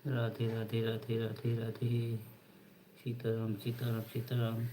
राधे राधे राधे राधे राधे। सीताराम सीताराम सीताराम।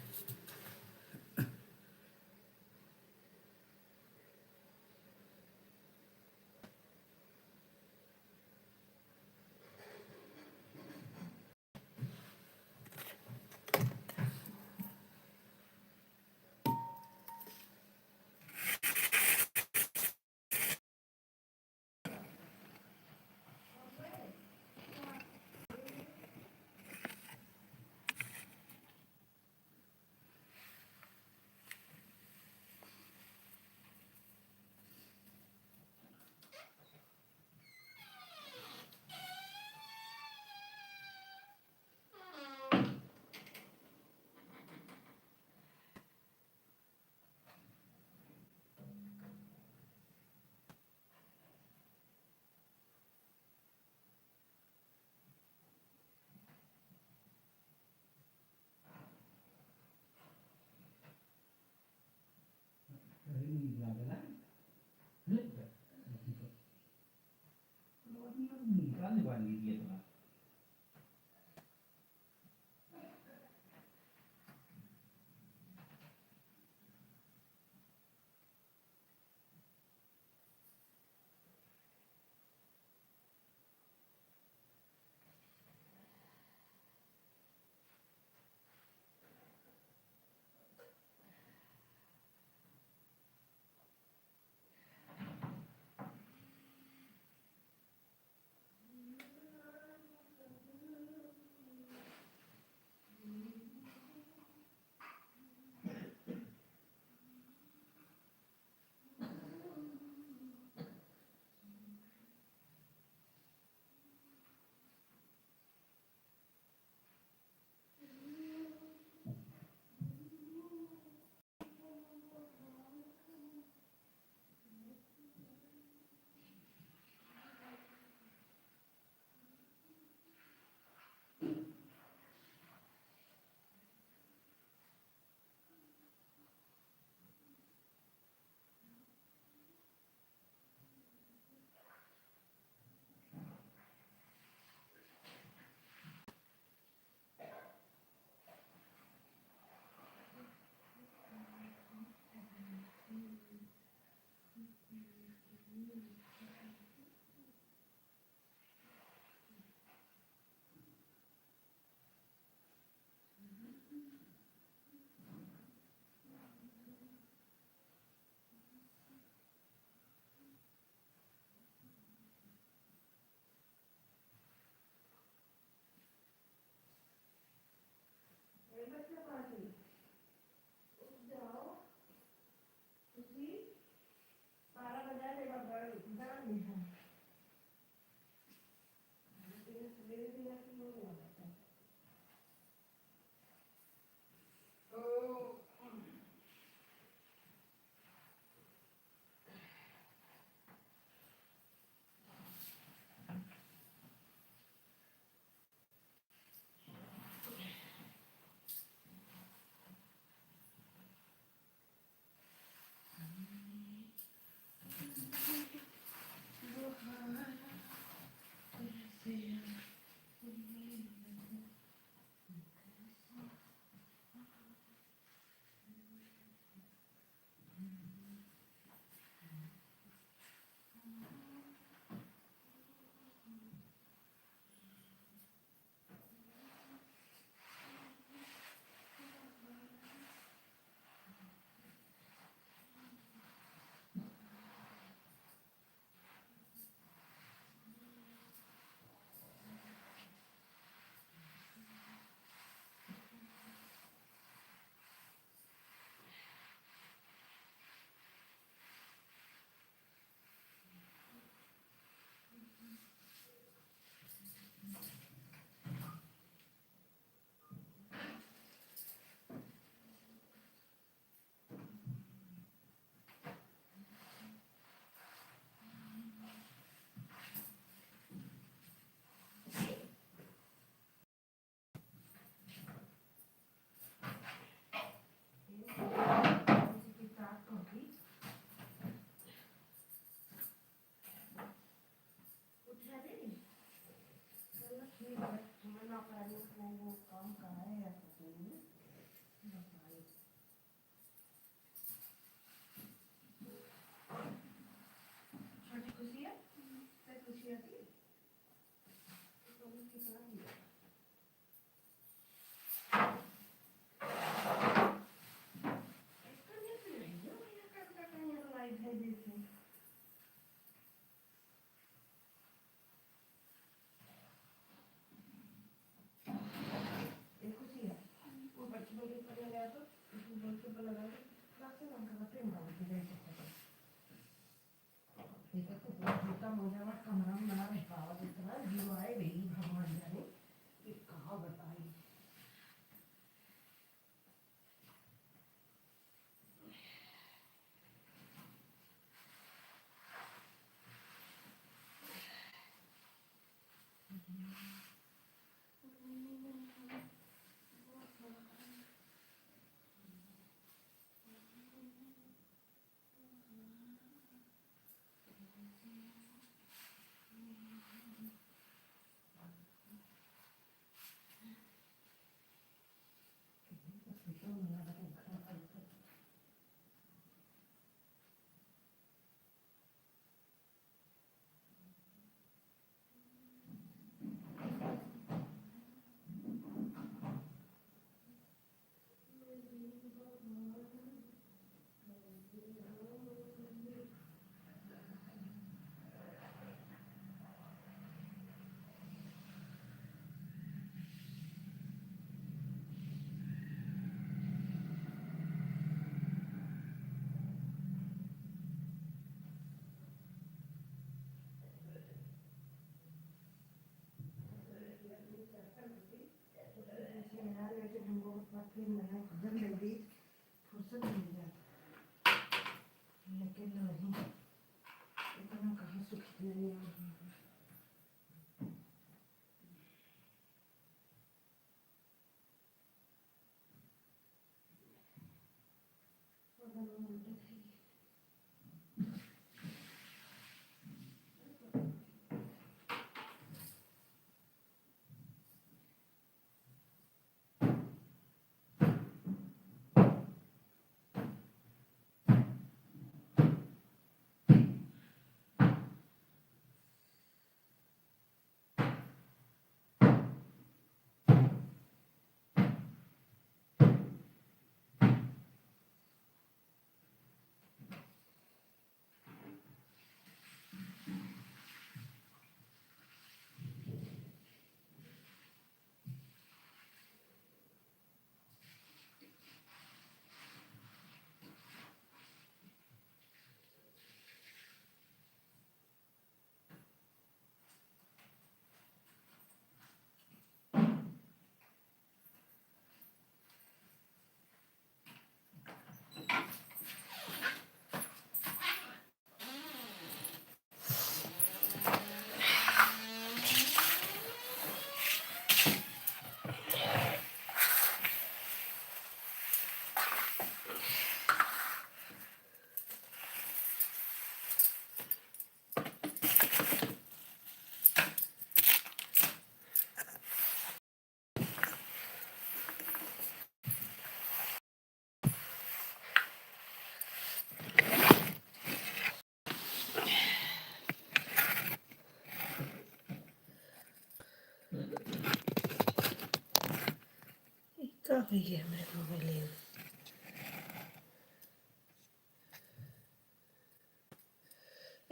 क्या हो गया मेरे मोबाइल में?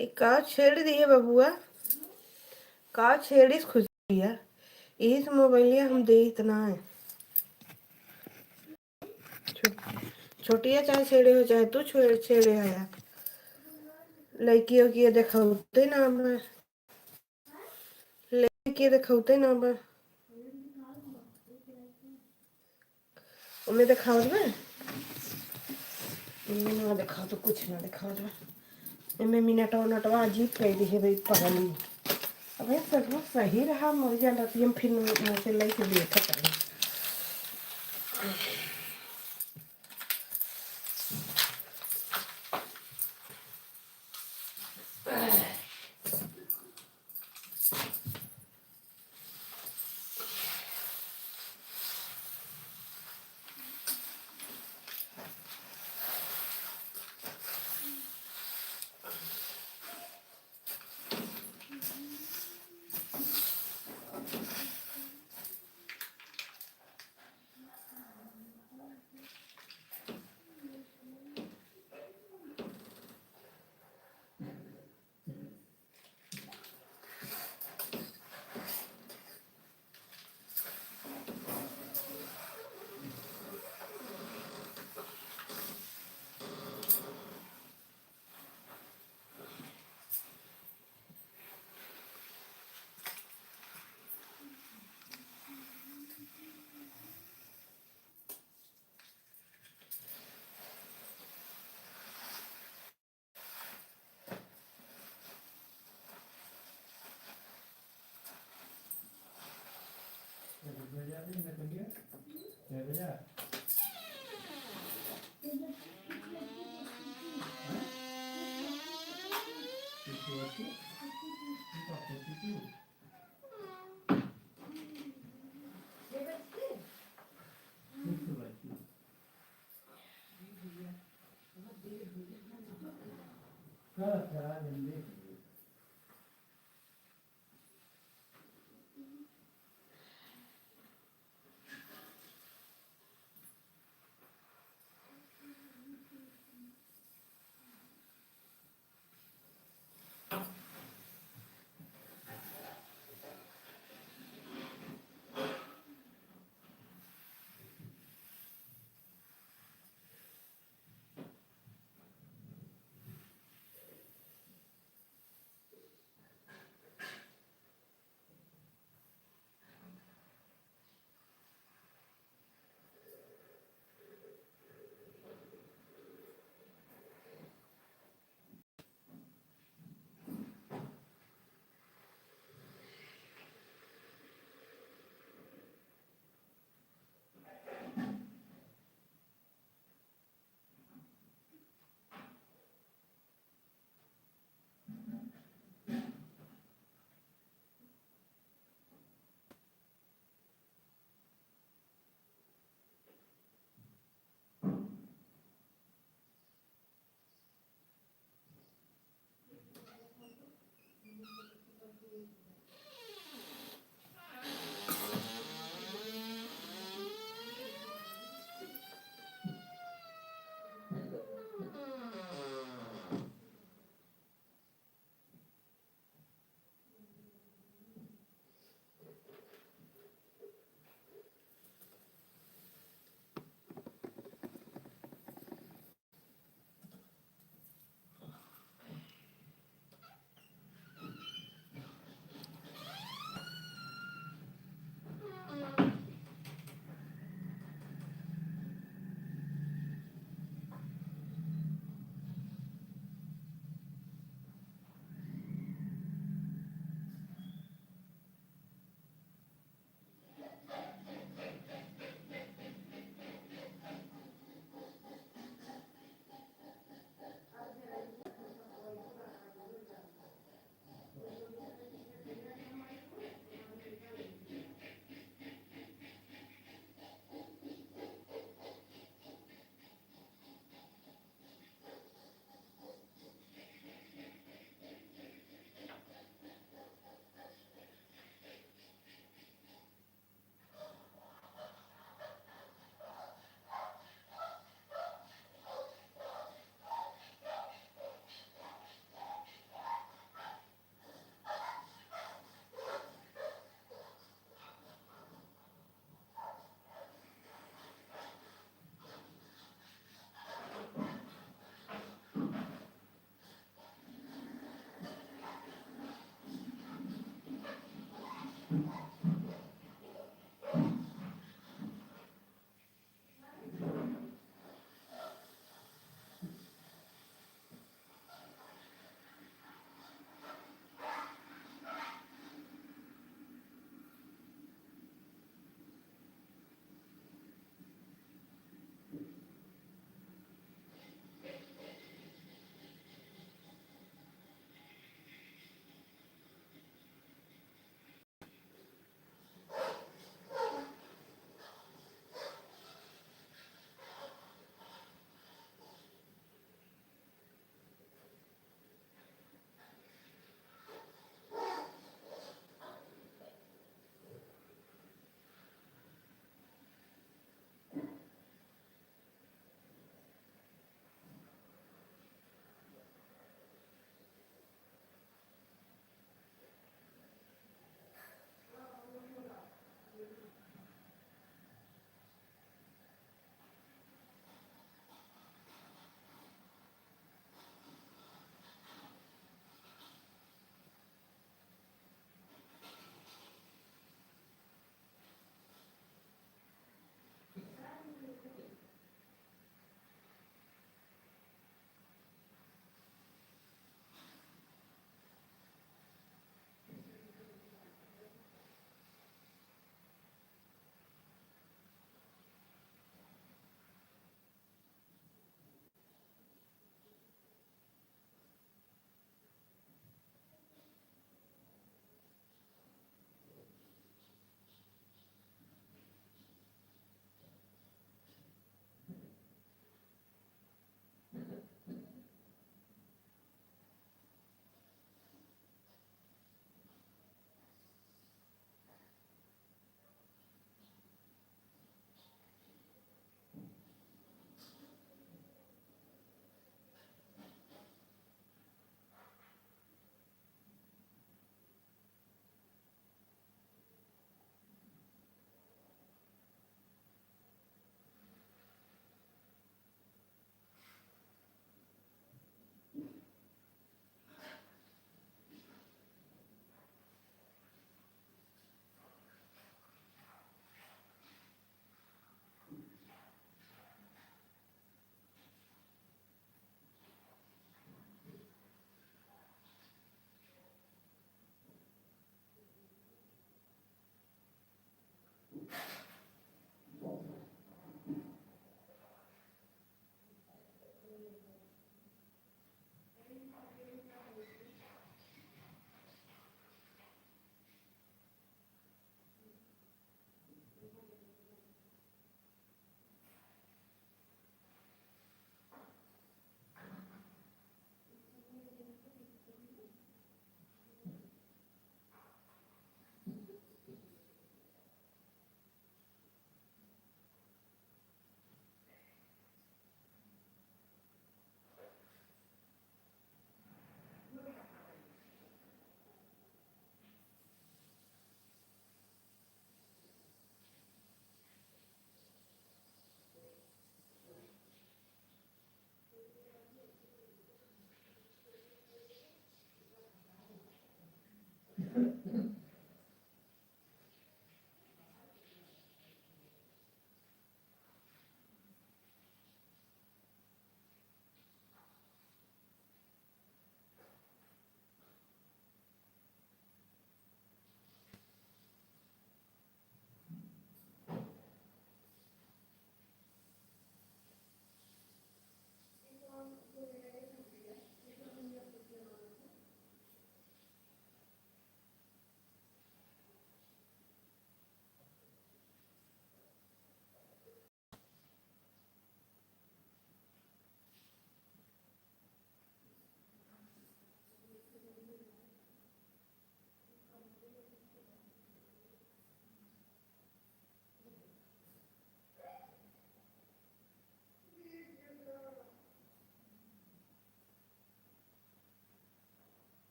एक का छेड़ दी है बबुआ, का छेड़िस खुश दिया। इस मोबाइल हम दे इतना है। छोटिया चाहे छेड़े हो चाहे तू छेड़े आया लड़की की देखते ना लड़की देखते ना उन्हें दिखाओ ना दिखाओ तो कुछ ना दिखाओ इनमें मिनटवा अजीब कह दी है भाई पगली। अबे सब सही रहा मर जाना हम फिर से लेके देखा करें।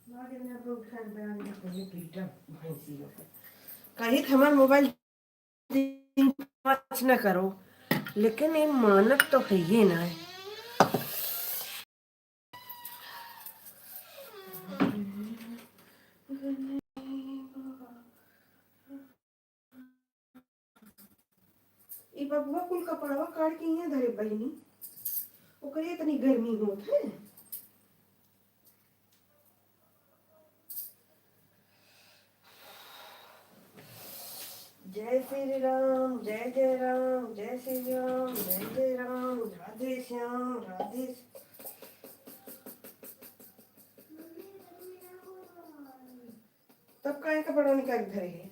लागे मैं अपने फैन पे आने का ये पीटा भैंसी हो कहीं हमार मोबाइल मत न करो लेकिन ये मानक तो है ही ना है ई बबुआ कुल कपड़वा काट के यहाँ धरे बहिनी ओकरे इतनी गर्मी होत है जय श्री राम जय जय राम जय श्री राम जय जय राम राधे श्याम राधे तब काय कपड़ा निकाल के धरे है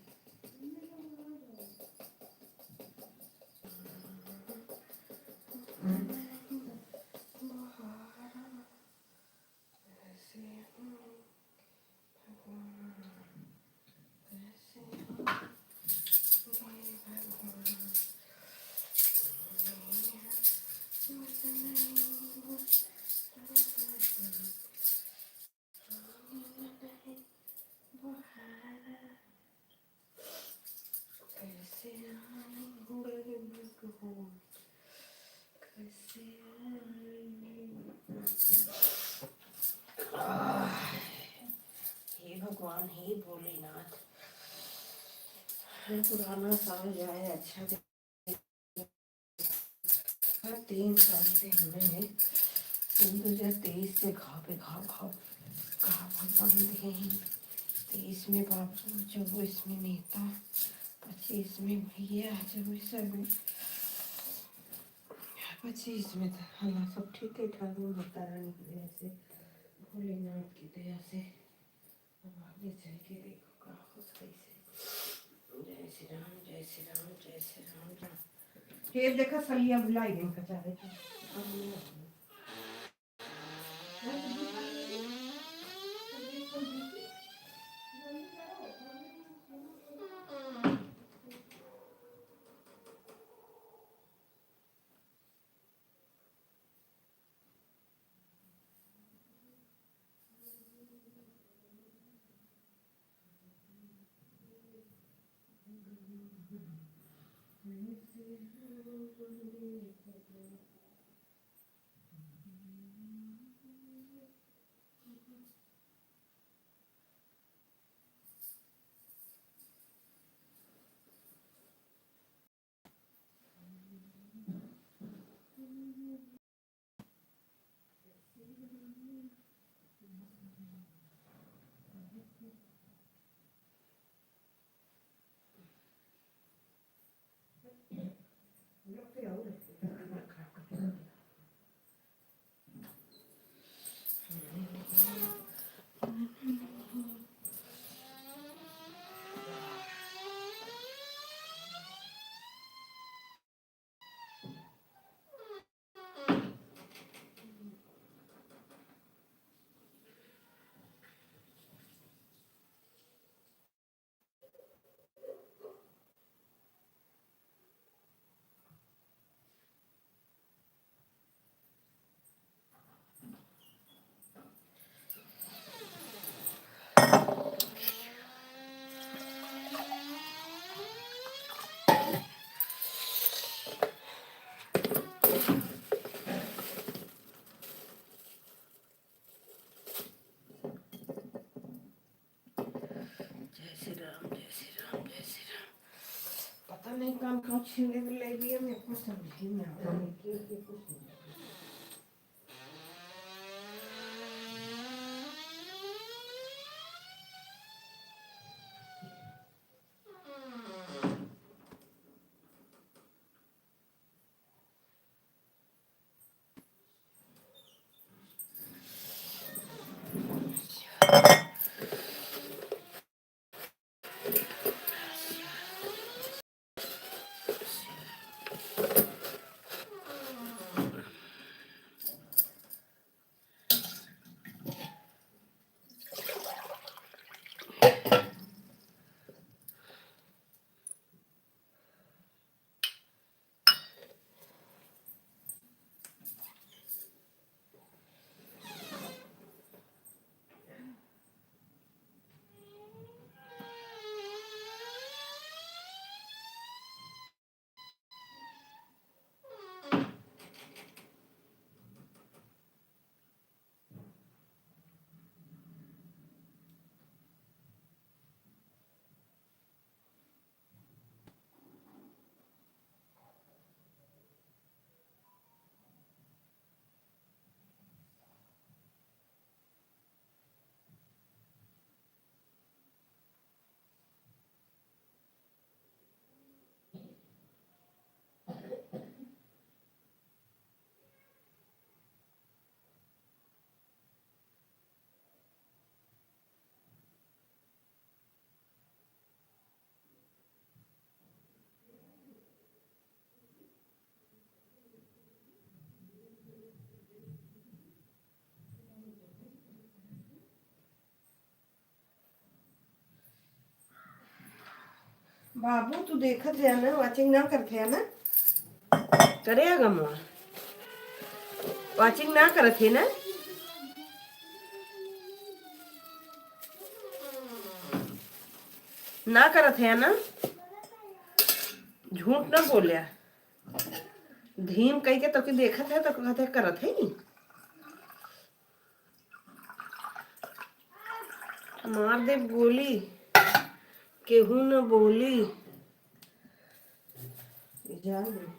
हे भगवान हे भोलेनाथ पुराना साल जाए अच्छा हर 3 साल से हमें 2023 से घाव पे घाव भगवान दिए हैं 23 में बाबू 24 में नेता 25 में भैया 24 में 25 में हालात सब ठीक है ठाक माता रानी की दया से भोलेनाथ की दया से अब आगे चल के देखो का हो कैसे जय श्री राम जय श्री राम जय श्री राम राम फिर देखा सलिया बुलाई गई कचारे पता नहीं काम कहाँ छीने में ले लिया मेरे को समझ ही नहीं आ रहा है कि ये कुछ नहीं बाबू तू देखत है ना, वाचिंग ना करते है ना, करेगा मोर वाचिंग ना करत है ना, ना करत है ना, झूठ ना बोलिया, धीम कह के तो के देखत है तो कहते करत है नी, मार दे गोली, केहू न बोली जान दे।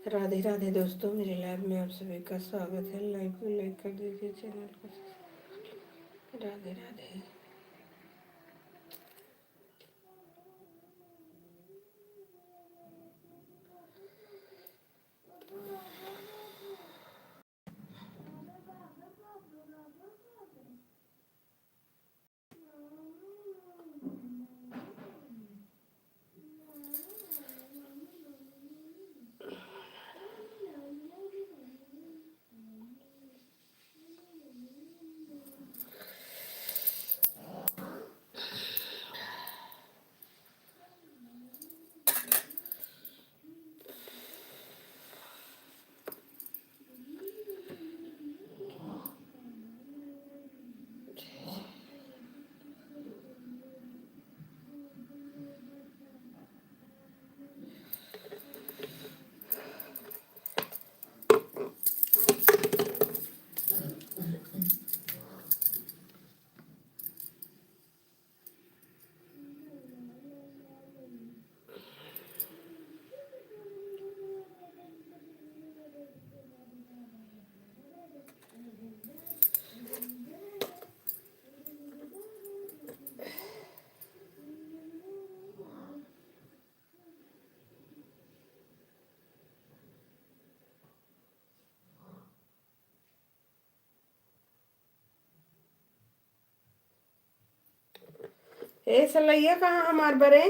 राधे राधे दोस्तों, मेरे लाइव में आप सभी का स्वागत है। लाइव को लाइक कर दीजिए, चैनल को राधे राधे। ए सलैया कहाँ हमार बरे?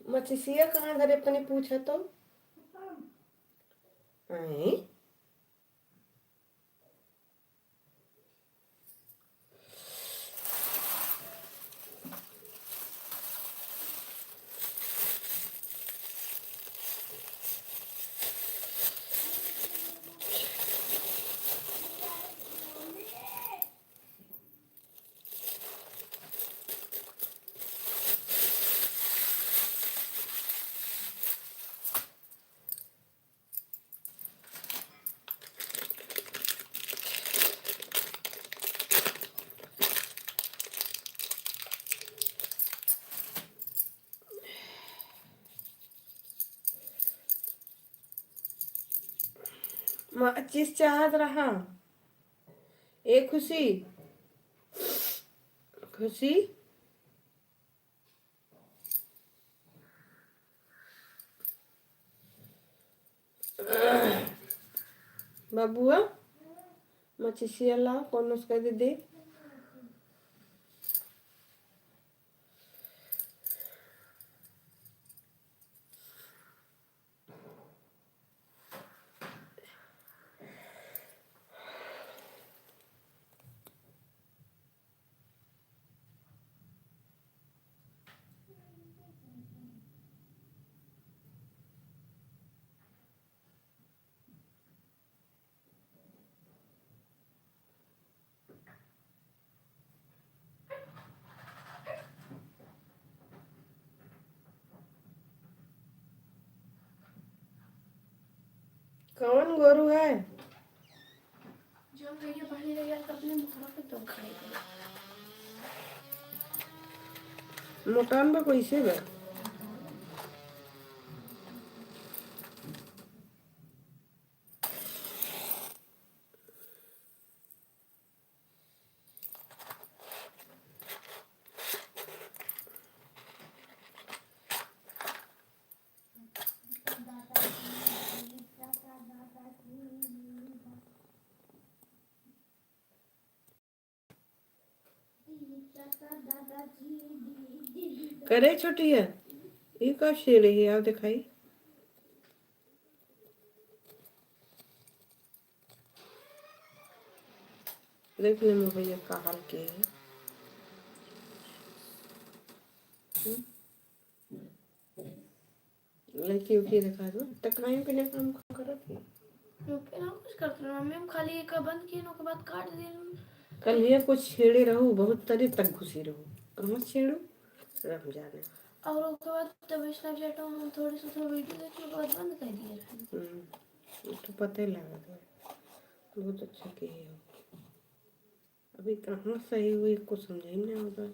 मछिया कहाँ धरे अपने पूछा तो आए। माचिस चाहत रहा। ए खुशी, खुशी बाबुआ मचिसिया ला कौन उसका दीदी। कौन गोरू है? जो भैया पानी ले गया तो अपने मुखड़ा पे दम खड़े थे। मोटान बा कैसे बा? करे छोटी है ये कब शेर है आप दिखाई। देख ले मैं भैया का हाल के है। लड़की उठी दिखा दो तक नहीं पीने काम करत है। पे ना कुछ करते रहो मम्मी, हम खाली एक बंद किए न के बाद काट दिए। कल ये कुछ छेड़े रहूं बहुत तरी तक घुसी रहूं कहाँ छेड़ू रम जाने। और उसके बाद तब स्नैपचैट में हम थोड़ी सी वीडियो देखी उसके बाद बंद कर दिए। तो पता ही लगा था बहुत अच्छा किए हो। अभी कहाँ सही हुई कुछ समझ ही नहीं होगा।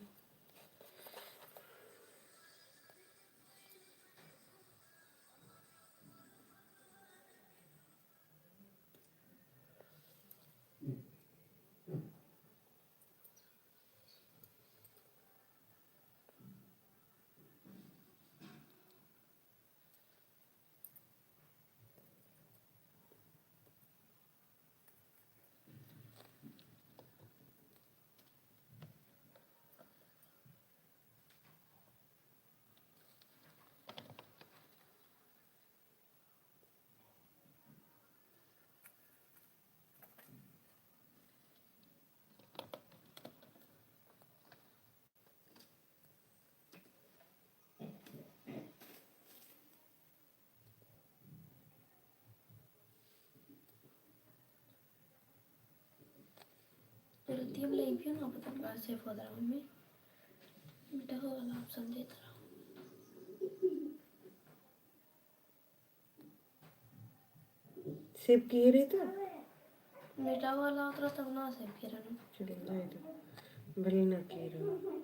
रतियम लाइव ना पता बात से फोदरा मम्मी बेटा को वाला ऑप्शन देता रहो। सेव किए रहे था बेटा वाला उतरा तब ना सेव किया ना। चलो जाए तो भले ना किए रहो।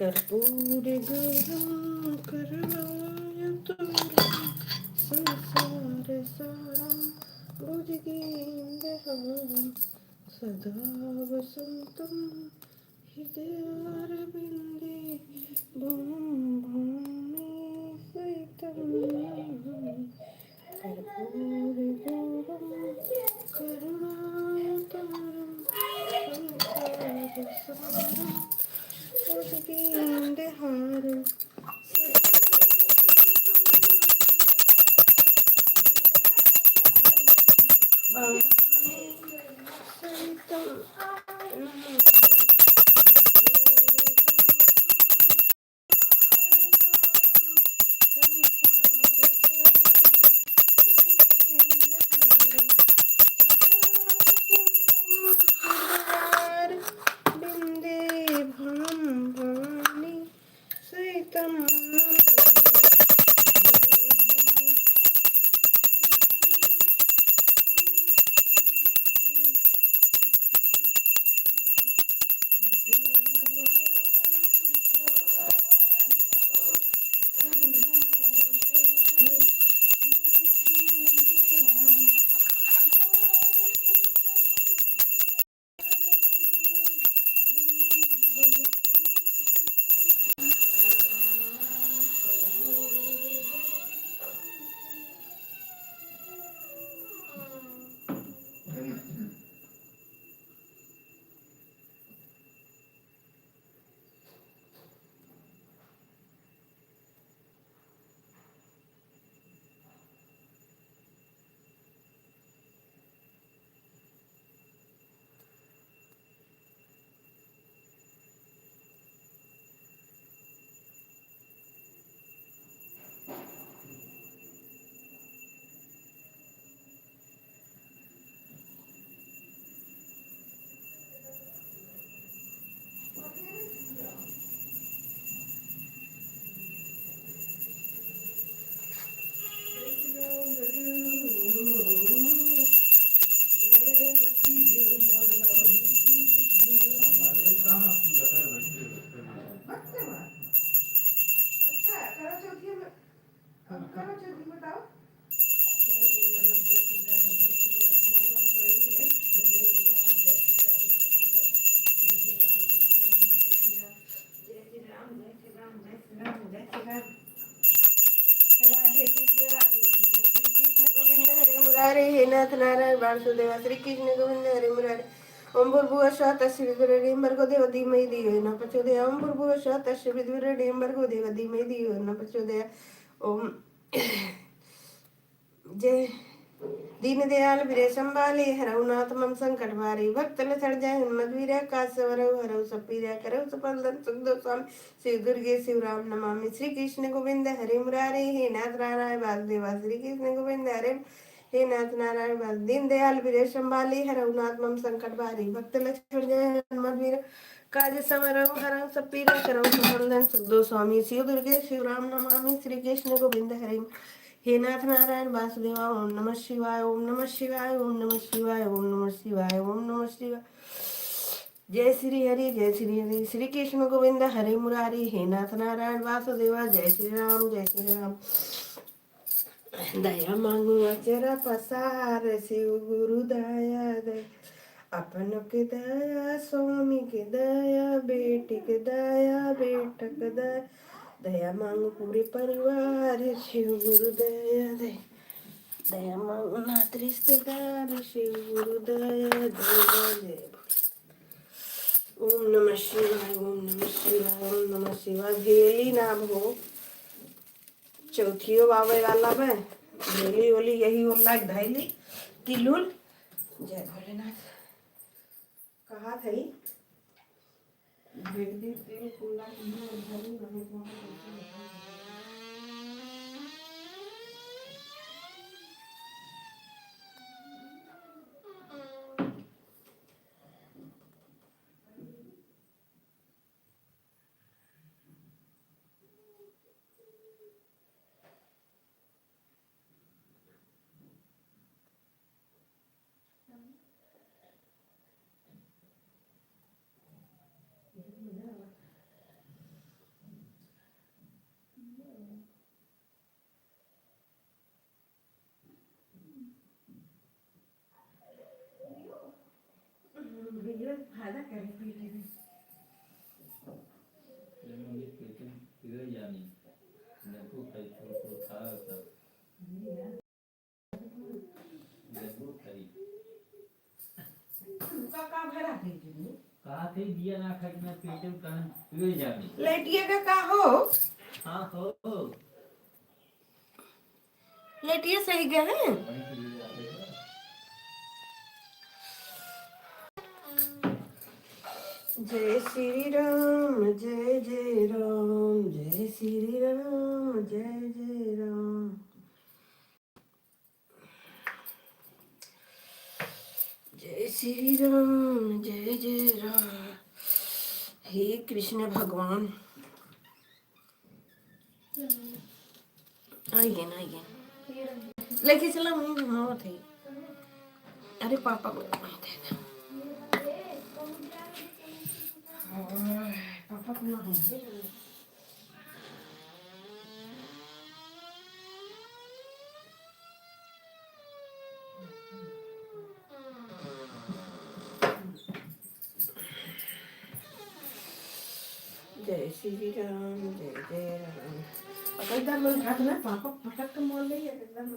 कर्पूरगौरं करुणावतारं संसारसारं भुजगेन्द्रहारं सदा वसन्तं हृदयारविन्दे भं भवामि सहितं कर्पूरगौरं करुणावतारं संसारसारं भुजगेन्द्रहारं बिंदे भम भवानी सहितम मुरारे हे नाथ नारायण वासुदेवा श्री कृष्ण गोविंद हरे मुरारे ओम भूर्भुवः स्वः तस्य विदुररेण्यं भर्गो देवो धीमहि धियो यो न प्रचोदयात् ओम भूर्भुवः स्वः तस्य विदुररेण्यं भर्गो देवो धीमहि धियो यो न प्रचोदयात् ओम जय दीन दयाल विरे संभाले हरऊ नाथ मम संकट भारे भक्त लसड़ जाय हनुमत वीर कास वरऊ हरऊ सब पीरा करऊ सुपंदन सुख दो स्वामी शिव दुर्गे शिव राम नमामि श्री कृष्ण गोविंद हरे मुरारे हे नाथ नारायण वासुदेवा श्री कृष्ण गोविंद हरे हे नाथ नारायण वास दीन दयाल विरे संभाले हरऊ नाथ मम संकट भारे भक्त लसड़ जाय हनुमत वीर काज समरऊ हरऊ सब पीरा करऊ सुपंदन सुख दो स्वामी शिव दुर्गे शिव राम नमामि श्री कृष्ण गोविंद हरे हे नाथ नारायण वासुदेवा ओम नमः शिवाय ओम नमः शिवाय ओम नमः शिवाय ओम नमः शिवाय ओम नमः शिवाय जय श्री हरि श्री कृष्ण गोविंद हरे मुरारी हे नाथ नारायण वासुदेवा जय श्री राम दया मांगू अचरा पसार शिव गुरु दया दे अपन के दया स्वामी के दया बेटी के दया बेटा के दया दया मांगू पूरे परिवार शिव गुरु दया दे दया मांगू नाथ रिश्तेदार शिव गुरु दया दे ओम नमः शिवाय ओम नमः शिवाय ओम नमः शिवाय गेली नाम हो चौथियो बाबे वाला में गेली ओली यही ओला धैली तिलुल जय भोलेनाथ कहा थी बेली तिल कुला बिगड़ फायदा करे पीने में। मम्मी पेटन बिगड़ जानी नींबू खाई तो खा था नींबू खाई का भरा भेजनी कहा थे दिया ना खा के ना पेटन कान बिगड़ जानी लेटिए का हो हाँ हो लेटिए सही गए जय श्री राम जय जय राम जय श्री राम जय जय राम जय श्री राम जय जय राम हे कृष्ण भगवान आइए लेके चला वहीं हाँ थे अरे पापा को पापा को ना जय श्री राम जय जय राम एकदम मन रखना पापा फटक के मोल नहीं है एकदम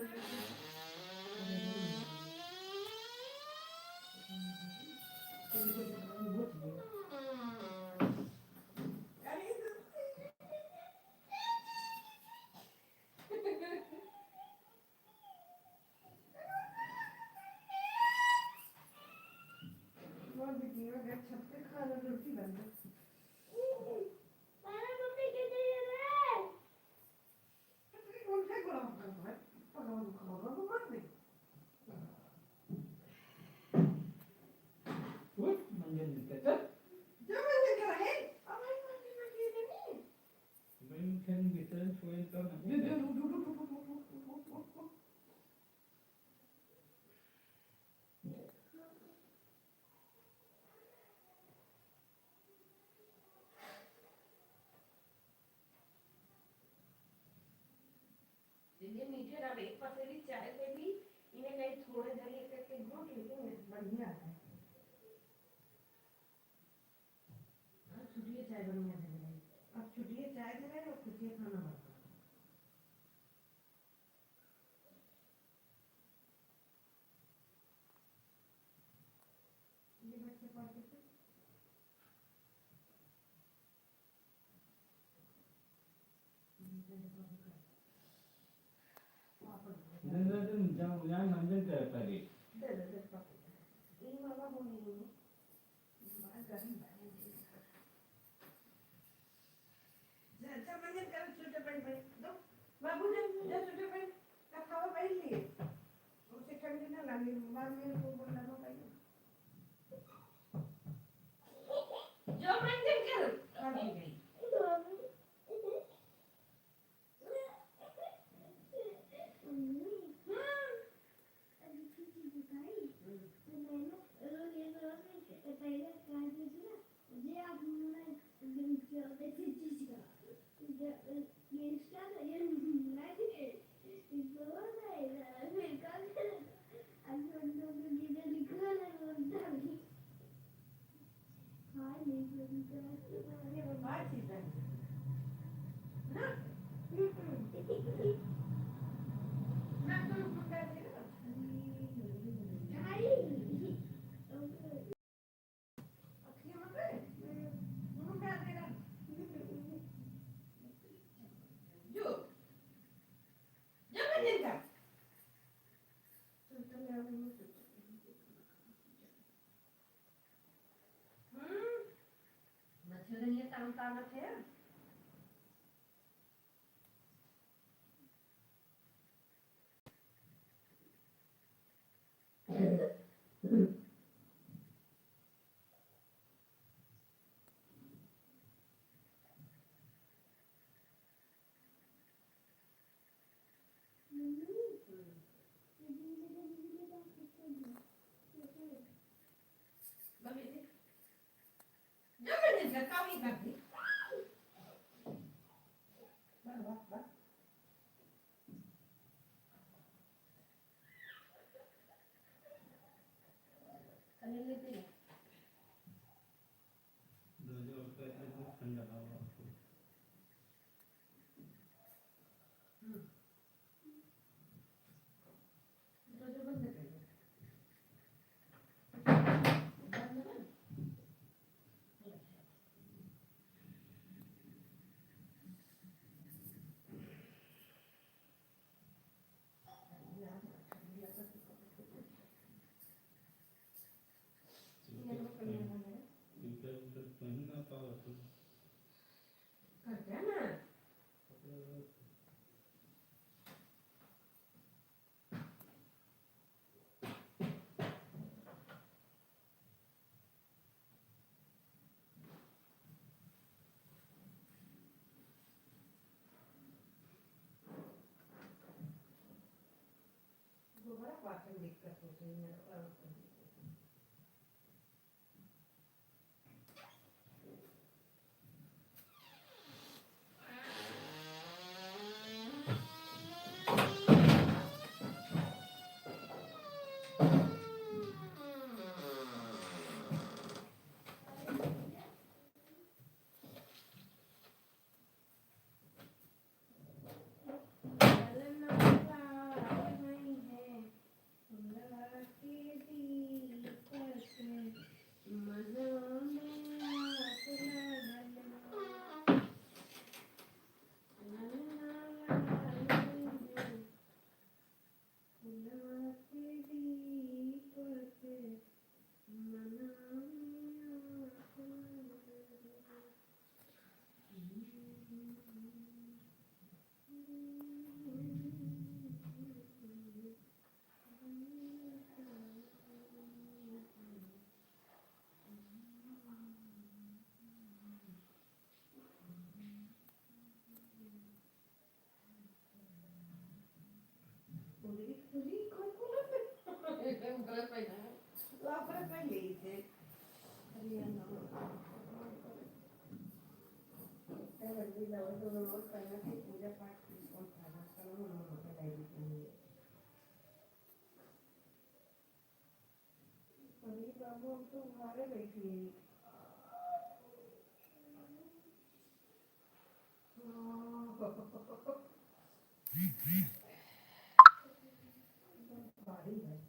मंजन दिक्कत मैं फिर भीतर सोए तो ना ये मीठे रवे एक पसेरी चाय पे भी इन्हें कहीं थोड़े देर एक करके घोट लेकिन बढ़िया है अब छुट्टियाँ चाय बढ़िया दे रहे अब छुट्टियाँ चाय दे रहे और छुट्टियाँ खाना बना ये बच्चे पढ़ते थे दिन जाऊँ जाए मंजन कर पाए दे पापा ये मामा बोली नहीं बात करनी अच्छा मंजन कर छोटे भाई दो बाबू ने जा छोटे भाई का खावा भाई लिए उसे ठंडी ना लगे बाद में को बोलना दो भाई जो मंजन कर गई मच्छरदानी ताना थे करते हैं ना दोबारा पाचन दिक्कत होती है और Lapre felice. पूजा पाठ और खाना अरे बाबू हम तो घरे बैठे भारी है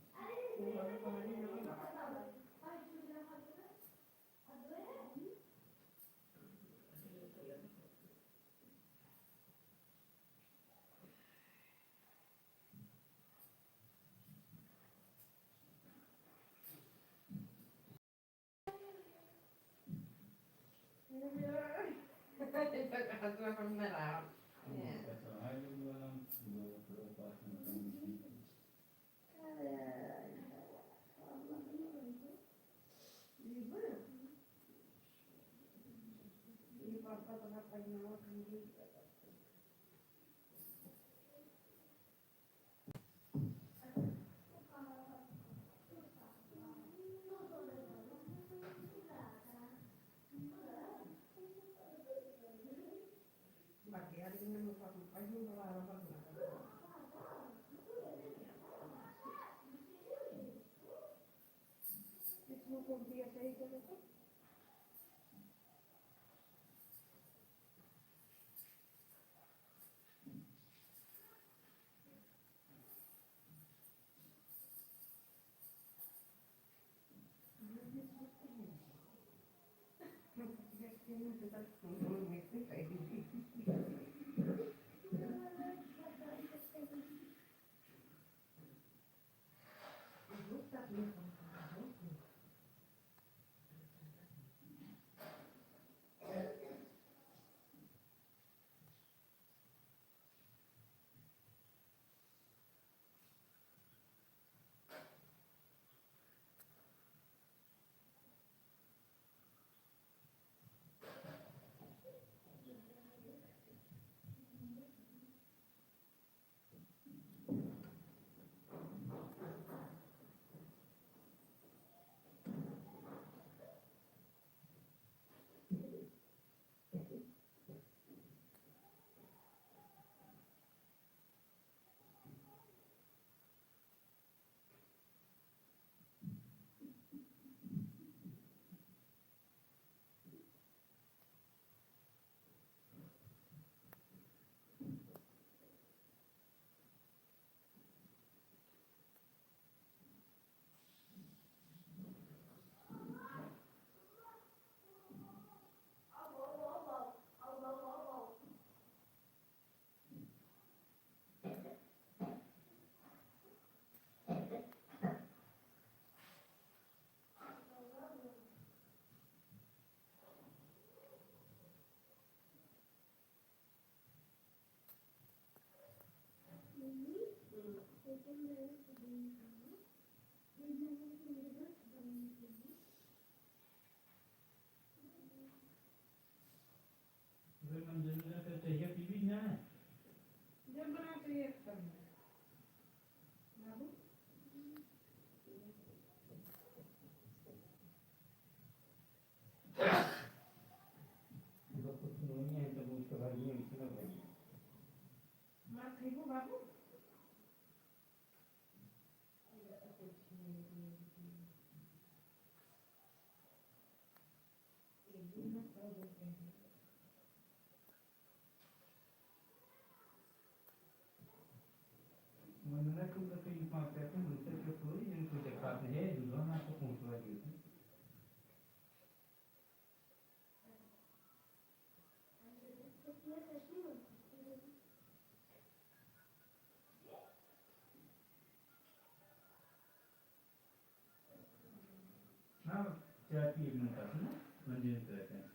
बाकी यार इनमें मुझे पढ़ने को आ रहा है इसमें कौन सी ऐसे ही करो तो फिर मंदिर में जाकर चाहिए पीवी ना जब बनाते हैं करना बाबू तो कुछ नहीं है तो उसके बाद ये इसमें भाई मार खाइबो बाबू मनना तुम तो कहीं पास है तुम मुझसे जो कोई इनको देखा है दूसरा ना तो पहुंचवा दिए ना चाय पी मिलता था ना मंदिर में रहते हैं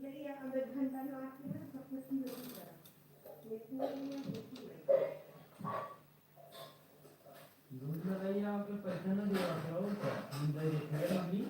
मेरी आधा घंटा ना आती है सब कुछ नहीं करा दूध लगाइए आपके पैसे ना दिया करो क्या अंदर है मम्मी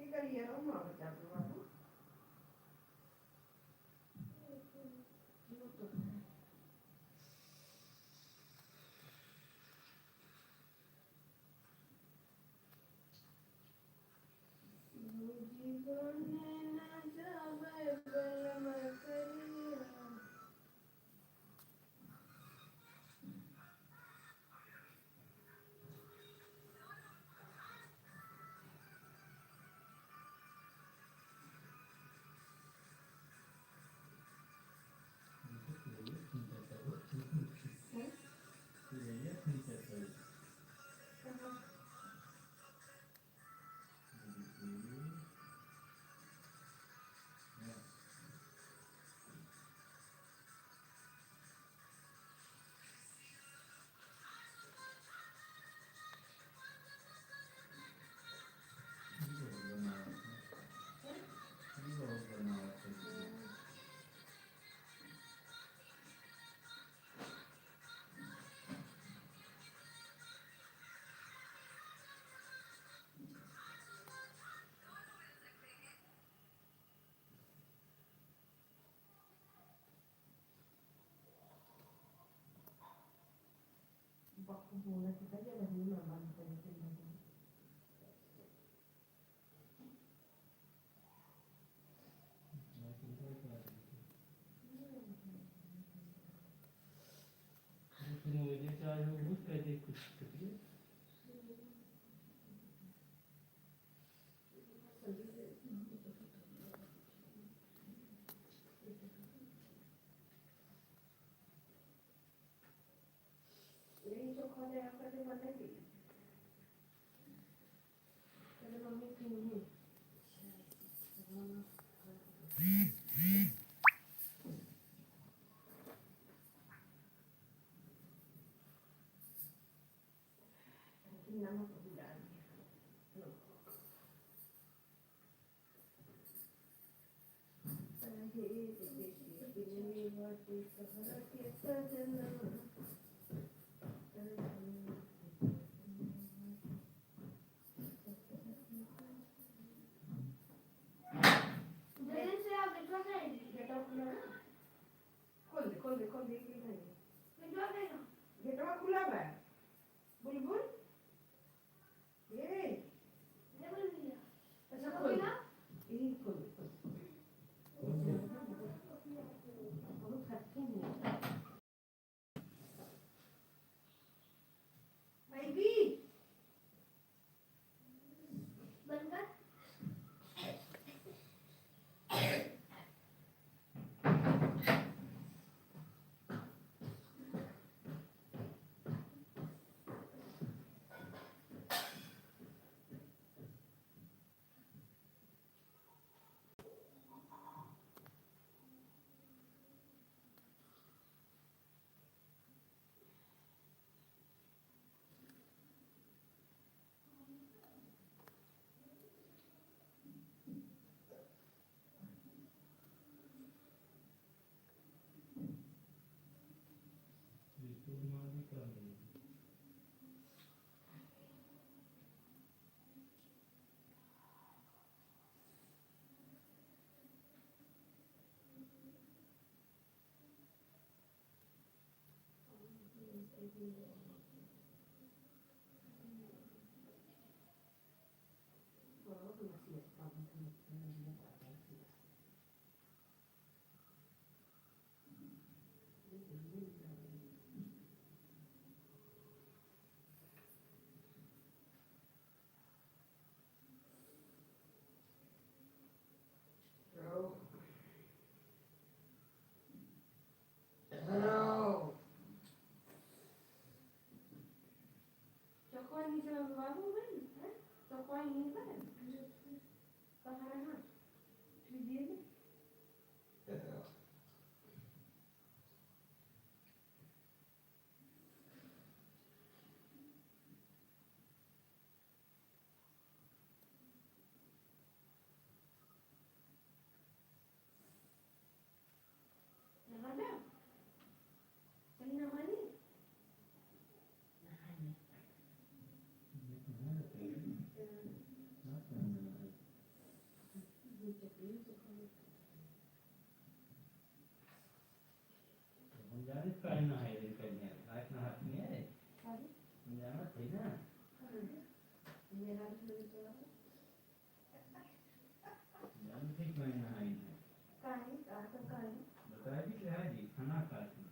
की करिए रो मां बच्चा बाबू जीवन न जावे बलम करिया Bakku bola kita aja dah ni memang penting lagi. मुझे चाहे वो बहुत कहते कुछ करिए यही तो खाने आपका जो बनेगी तेरे मम्मी की नहीं नमक भी डाल दिया ये बात सहारा के सजना खोल दे के नहीं गेटवा खुला बा बुलबुल ये अच्छा खोल यही खोल बहुत खट्टी है बेबी बनकर Chokoy ni sa babu kan? Chokoy ni kan? Kahara जाने काय ना है दिन करने रात ना हाथ में है जाना थी ना जान ठीक मैं ना है बताया भी है जी खाना खाती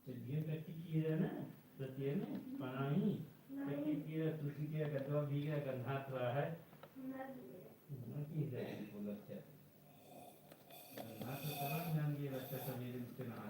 चलिए कच्ची की है ना सत्य में पानी कच्ची की है तुलसी की गद्दा भी है गंधात रहा है की है बोला क्या गंधात तो सब जान गए बच्चा सब मेरे मुझसे नहा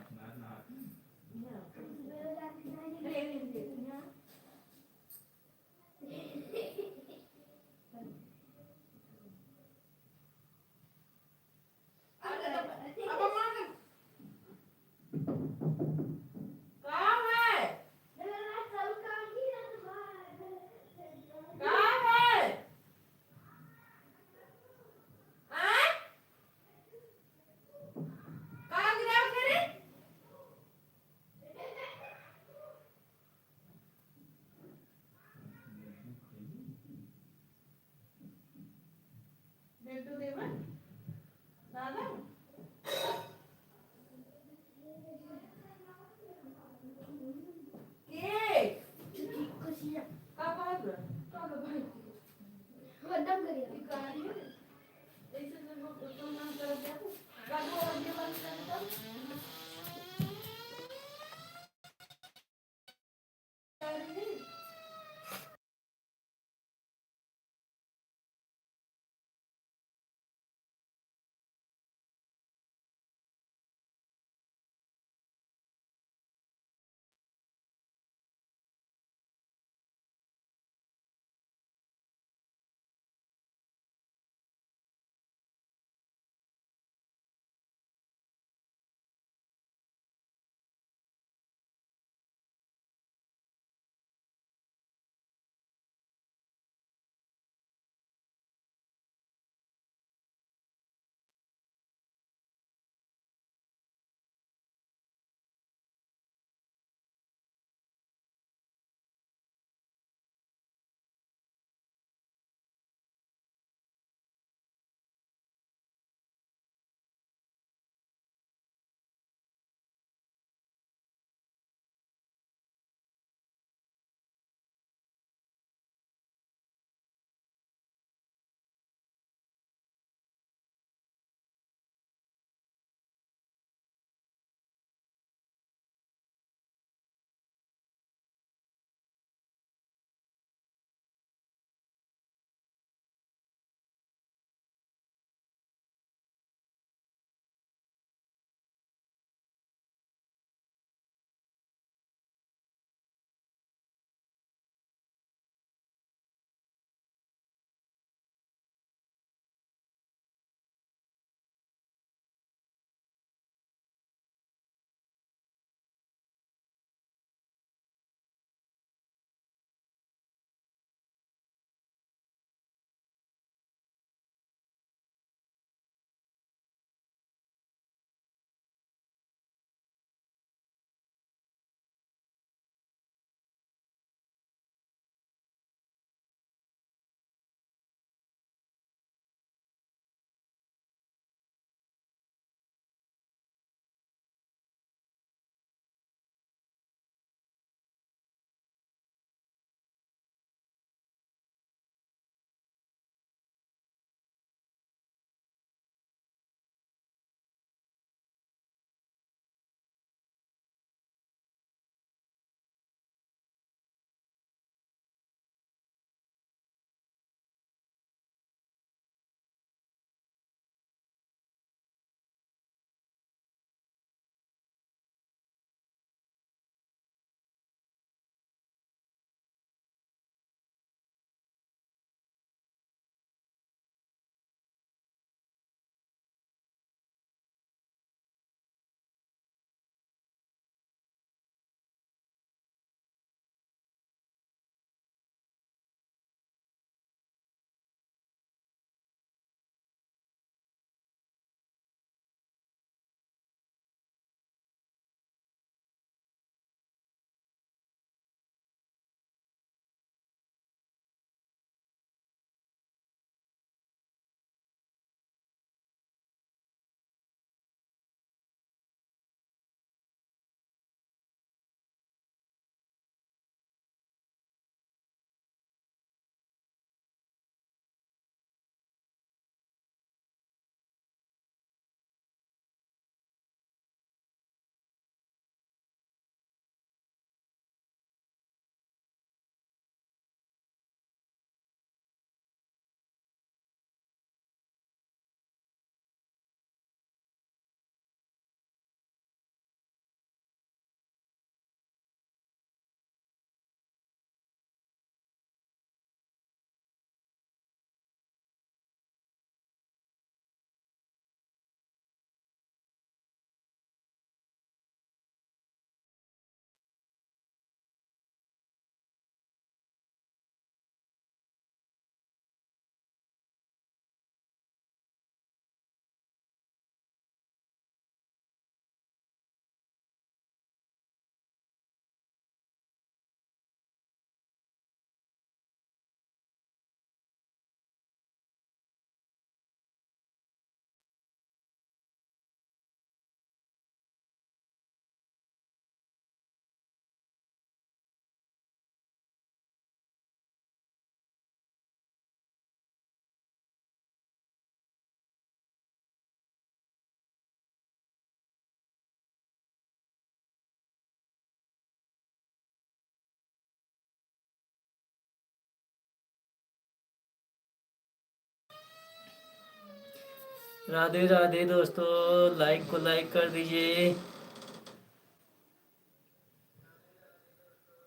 राधे राधे दोस्तों, लाइक को लाइक कर दीजिए।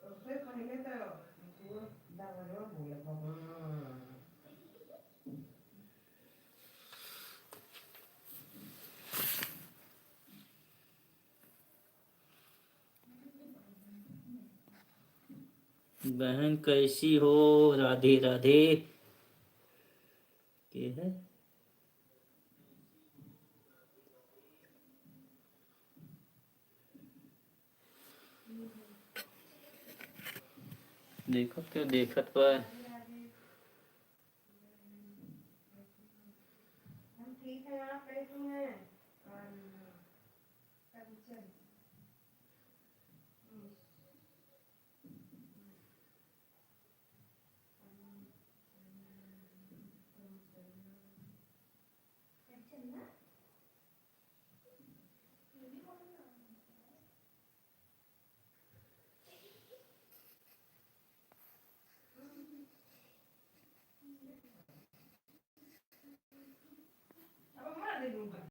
उससे पहले तो वो दरवाजा बोले बहन कैसी हो? राधे राधे। के है देखो क्यों देखत पर हम ठीक है, आप कैसी हैं? और कंचन अब हमारा दे दूंगा।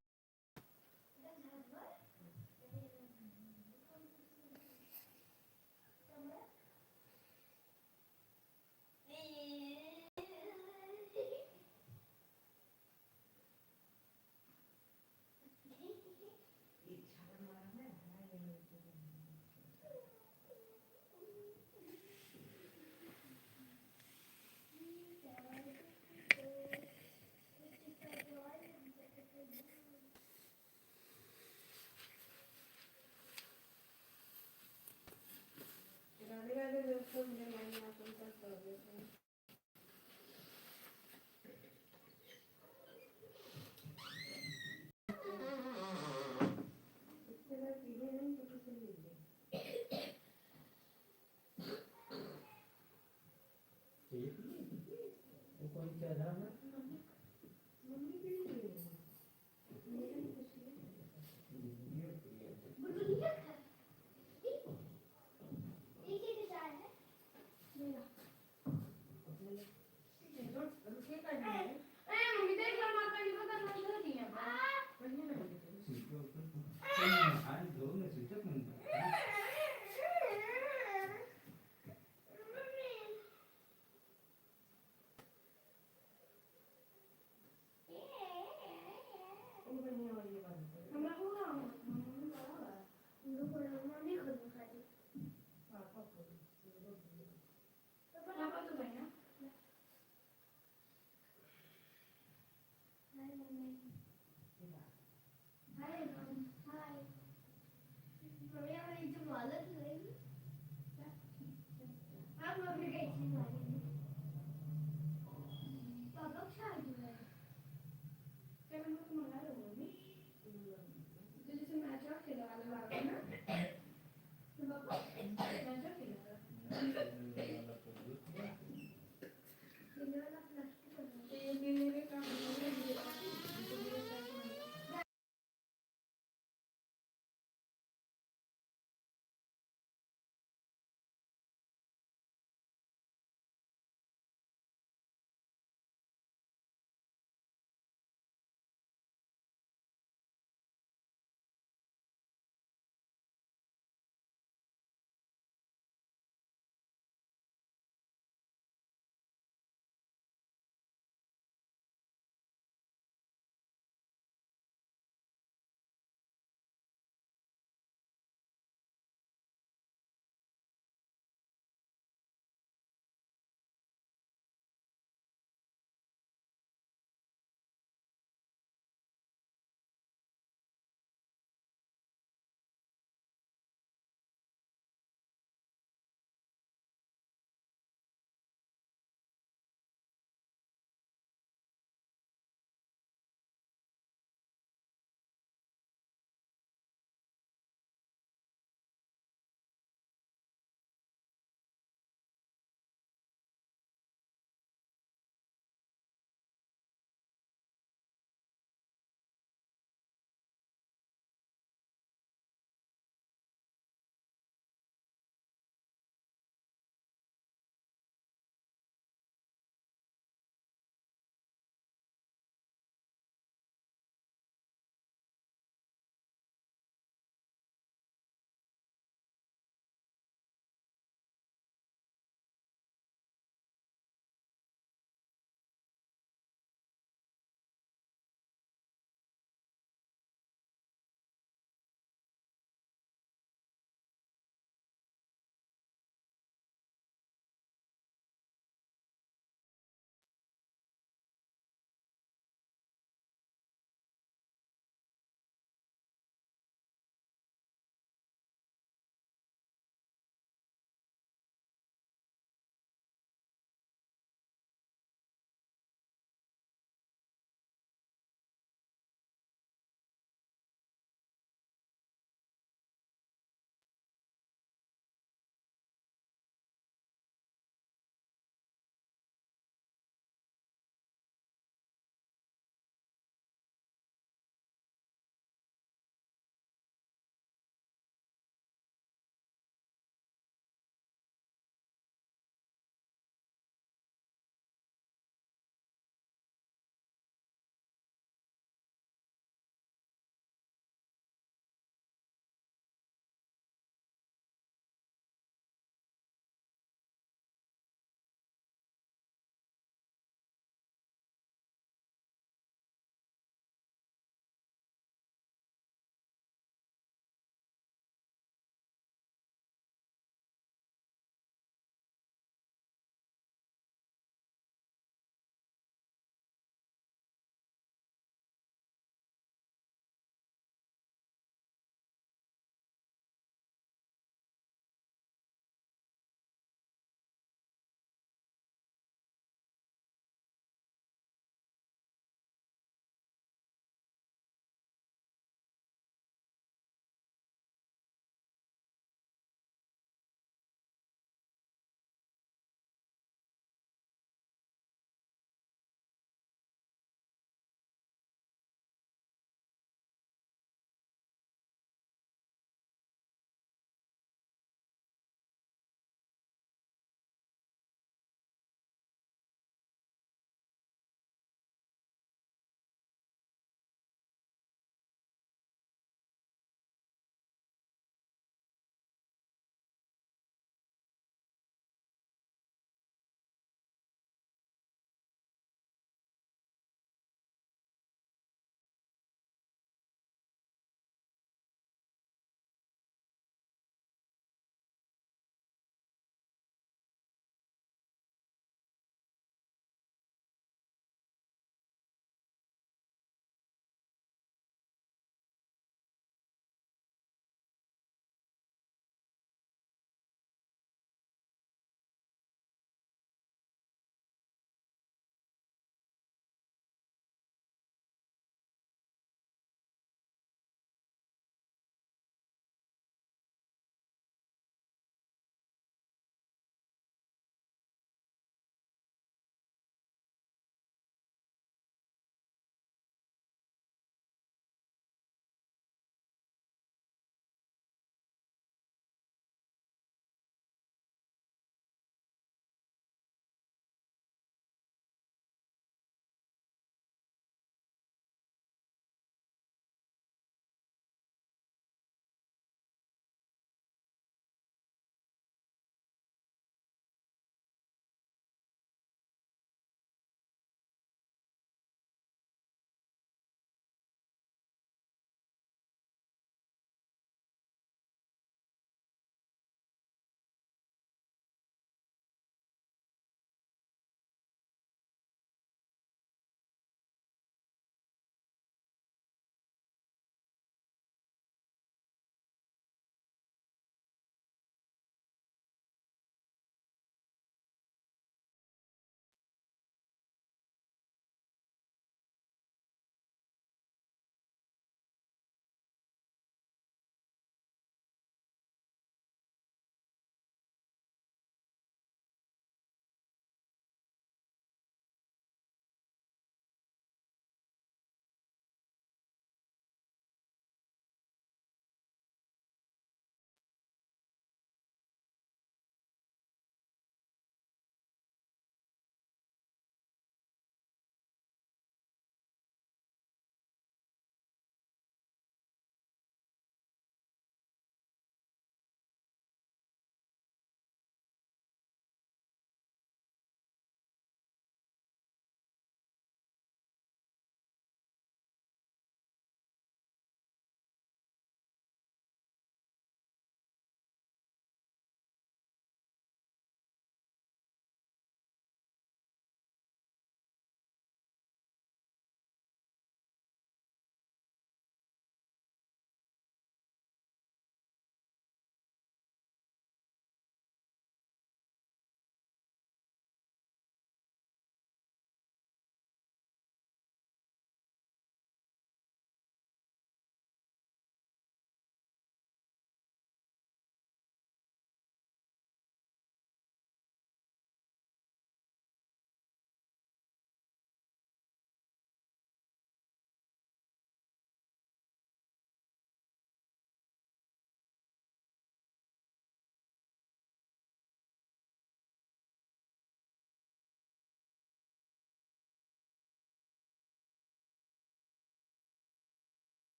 राधे राधे दोस्तों, मुझे लाइन आप उनका स्वागत है। इसके बाद चीजें नहीं तो किसे मिलेंगे? कौन सा था ना? मम्मी भी नहीं मिलेगी। मेरे लिए कुछ नहीं रुके कर दिए। मम्मी देख लो, माता की पता नहीं कर दिया। वही ना आज दो में सूचक नहीं। वो बढ़िया वाली बात है। हमरा हो रहा हूँ मम्मी बड़ा लोग बड़ा मम्मी खुद खाई पापा को पापा तो गए ना हाय मम्मी हाय मम हाय मम्मी हमारी जो हालत रहेगी आप मम्मी कैसी मारेंगे पापा क्या है क्या मैं तुम मंगा लो मम्मी तो जैसे मैच और खेला वाला ना तो पापा मैच और खेला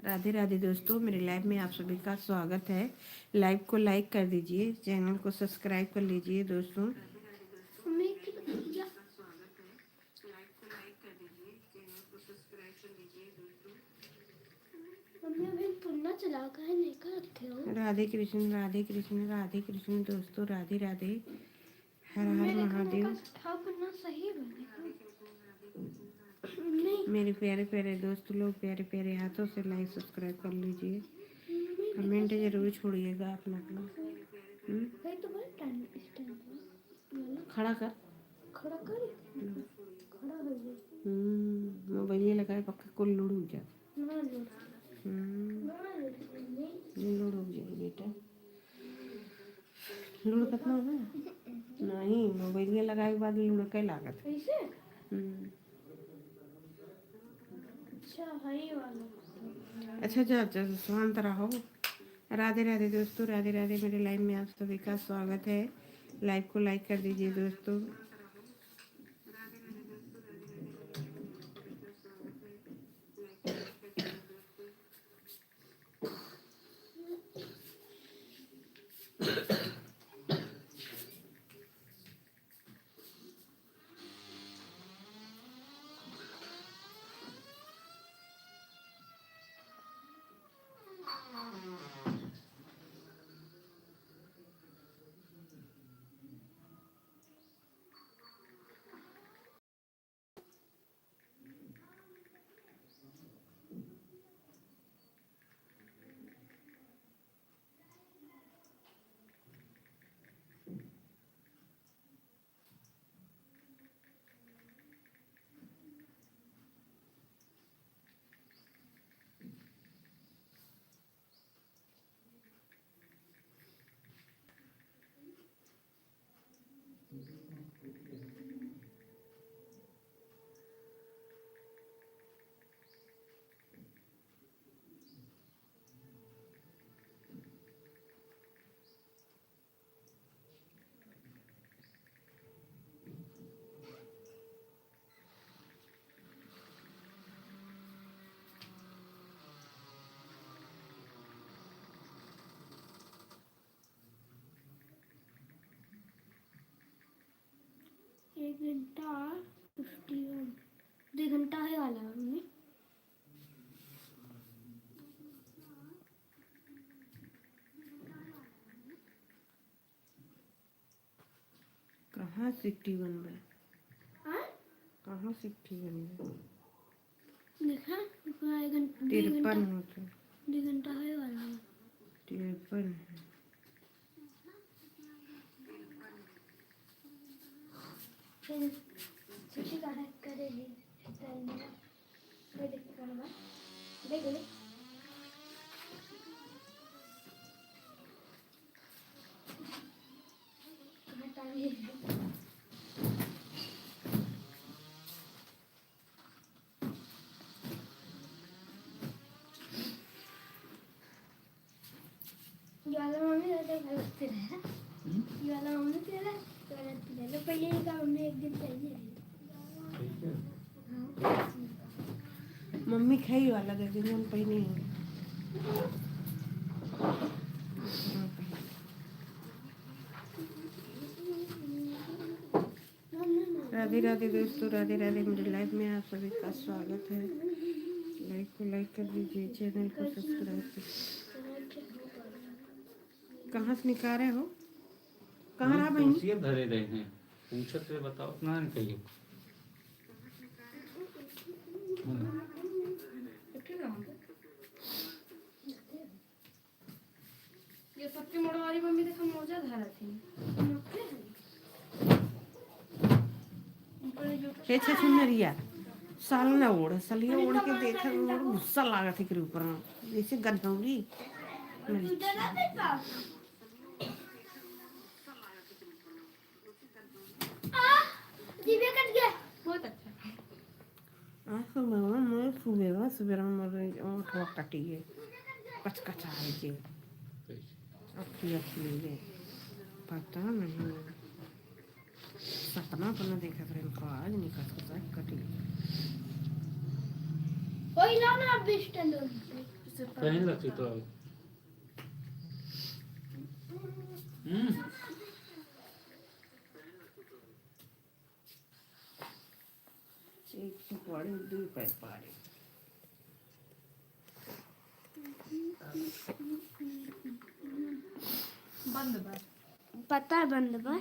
राधे राधे दोस्तों, मेरे लाइव में आप सभी का स्वागत है। लाइव को लाइक कर दीजिए, चैनल को सब्सक्राइब कर लीजिए दोस्तों। मम्मी अभी पुन्ना चला कर नहीं कर रखे हो। राधे कृष्ण राधे कृष्ण राधे कृष्ण दोस्तों, राधे राधे, हर हर महादेव। हाँ पुन्ना सही बनेगा। नहीं मेरे प्यारे प्यारे दोस्त लोग, प्यारे प्यारे हाथों से लाइक सब्सक्राइब कर लीजिए, कमेंट जरूर छोड़िएगा अपना अपना। भाई तुम्हारा टाइम स्टैंड खड़ा कर, खड़ा कर खड़ा हो गया। मोबाइल लगाए पक्का को लुड़ जा, ना लो लुड़ हो जाए बेटा। लुड़ कितना है? नहीं, मोबाइल लगाए के बाद लुड़ के लागत। कैसे? अच्छा अच्छा है ये वाला। अच्छा जा जा, शांत रहो। राधे राधे दोस्तों, राधे राधे, मेरे लाइव में आप सभी का स्वागत है। लाइव को लाइक कर दीजिए दोस्तों। एक घंटा 51 2 घंटा है वाला मम्मी। कहाँ सिक्टी बन रहा है? हाँ कहाँ सिक्टी बन रहा है? देखा 53 होता है। 2 घंटा है वाला। 53 है। फिर छुट्टी का है करेगी टाइम में मैं देख करूँगा देख ले कहाँ टाइम है। ये वाला मम्मी ज़्यादा गलत है। ये वाला मम्मी तेरा गलत है। तो पहले ये काम हमने एक दिन चाहिए। मम्मी खाई वाला दे दिन पहले ही राधे राधे दोस्तों, राधे राधे, मेरे लाइव में आप सभी का स्वागत है। लाइक को लाइक कर दीजिए, चैनल को सब्सक्राइब कर। कहाँ से निकाले हो? कहाँ रहा बहन? कुर्सियाँ धरे रहे हैं, पूछत से बताओ ना कहियो। ये सबके मोड़वारी मम्मी देखा मौजा धरा थी। हे छे सुनरिया साल ना ओढ़ सलिया ओढ़ के देखा और गुस्सा लगा थी के ऊपर जैसे गधौरी। जीवे कट गया बहुत अच्छा। मैं सुबह में थोड़ा कटी है कच कचा है जे अखी अखी है पता नहीं सपना पना देखा था इनको आज नहीं कच कटी। ओए ना ना बिस्टन से कहीं रखी तो एक पड़ी दो पैर पाड़ी बंद बा पता है बंद बा